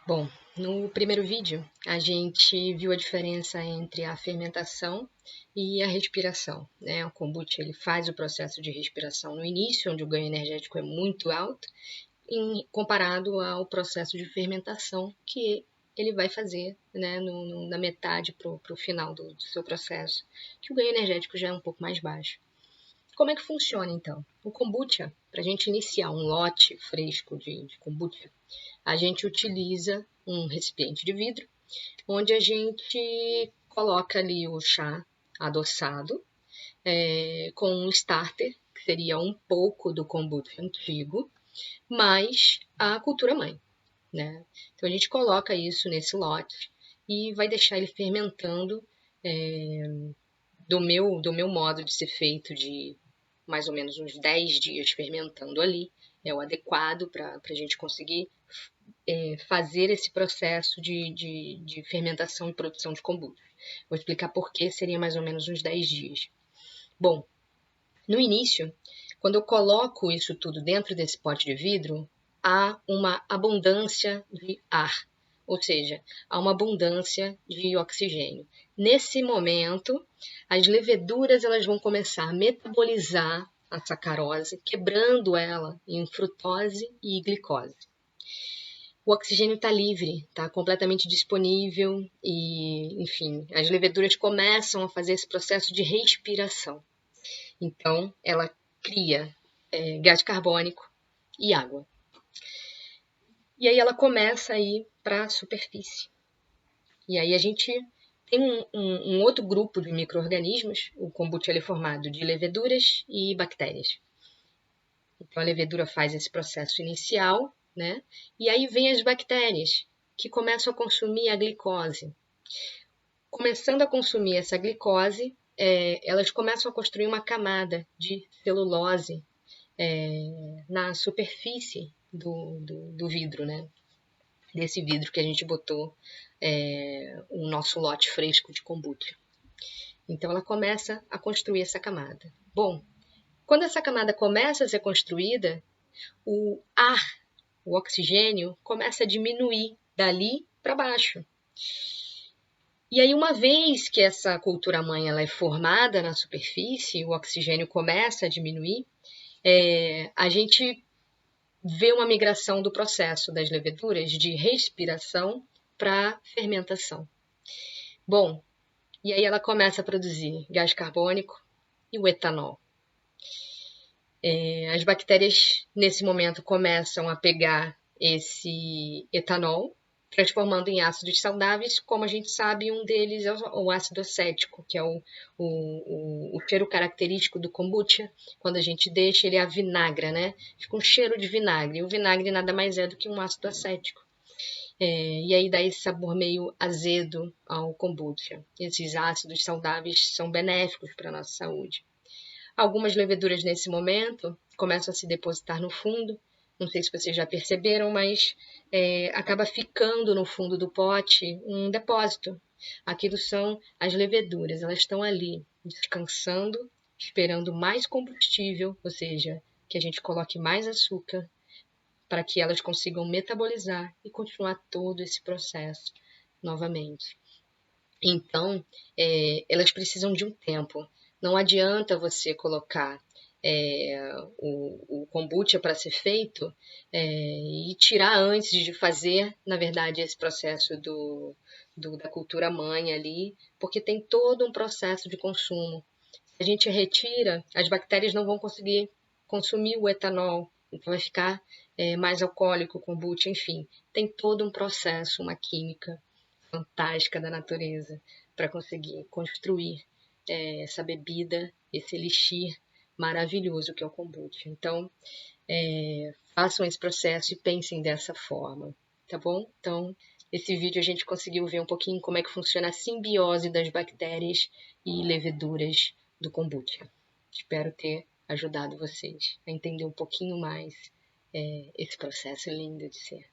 Bom, no primeiro vídeo a gente viu a diferença entre a fermentação e a respiração, né? O kombucha ele faz o processo de respiração no início, onde o ganho energético é muito alto, comparado ao processo de fermentação que ele vai fazer, né, na metade para o final do seu processo, que o ganho energético já é um pouco mais baixo. Como é que funciona então? O kombucha, para a gente iniciar um lote fresco de kombucha, a gente utiliza um recipiente de vidro, onde a gente coloca ali o chá adoçado, com um starter, que seria um pouco do kombucha antigo, mais a cultura mãe, né? Então a gente coloca isso nesse lote e vai deixar ele fermentando do meu modo de ser feito, de mais ou menos uns 10 dias fermentando ali, é o adequado para a gente conseguir fazer esse processo de fermentação e produção de kombucha. Vou explicar por que seria mais ou menos uns 10 dias. Bom, no início, quando eu coloco isso tudo dentro desse pote de vidro, há uma abundância de ar, ou seja, há uma abundância de oxigênio. Nesse momento, as leveduras elas vão começar a metabolizar a sacarose, quebrando ela em frutose e glicose. O oxigênio está livre, está completamente disponível e, enfim, as leveduras começam a fazer esse processo de respiração. Então, ela cria gás carbônico e água. E aí ela começa a ir para a superfície. E aí a gente tem um outro grupo de micro-organismos, o kombucha é formado de leveduras e bactérias. Então a levedura faz esse processo inicial, né? E aí vem as bactérias, que começam a consumir a glicose. Começando a consumir essa glicose, elas começam a construir uma camada de celulose na superfície do vidro, né? Desse vidro que a gente botou o nosso lote fresco de kombucha. Então ela começa a construir essa camada. Bom, quando essa camada começa a ser construída, o ar, o oxigênio, começa a diminuir dali para baixo. E aí, uma vez que essa cultura mãe ela é formada na superfície, o oxigênio começa a diminuir, a gente vê uma migração do processo das leveduras de respiração para fermentação. Bom, e aí ela começa a produzir gás carbônico e o etanol. As bactérias, nesse momento, começam a pegar esse etanol, transformando em ácidos saudáveis, como a gente sabe, um deles é o ácido acético, que é o cheiro característico do kombucha. Quando a gente deixa, ele avinagra, né? Fica um cheiro de vinagre. E o vinagre nada mais é do que um ácido acético. E aí dá esse sabor meio azedo ao kombucha. Esses ácidos saudáveis são benéficos para a nossa saúde. Algumas leveduras nesse momento começam a se depositar no fundo. Não sei se vocês já perceberam, mas acaba ficando no fundo do pote um depósito. Aquilo são as leveduras, elas estão ali descansando, esperando mais combustível, ou seja, que a gente coloque mais açúcar para que elas consigam metabolizar e continuar todo esse processo novamente. Então, elas precisam de um tempo. Não adianta você colocar o kombucha para ser feito e tirar antes de fazer, na verdade, esse processo da cultura mãe ali, porque tem todo um processo de consumo. Se a gente retira, as bactérias não vão conseguir consumir o etanol, então vai ficar mais alcoólico o kombucha, enfim. Tem todo um processo, uma química fantástica da natureza para conseguir construir essa bebida, esse elixir maravilhoso que é o kombucha. Então, façam esse processo e pensem dessa forma, tá bom? Então, esse vídeo a gente conseguiu ver um pouquinho como é que funciona a simbiose das bactérias e leveduras do kombucha. Espero ter ajudado vocês a entender um pouquinho mais esse processo lindo de ser.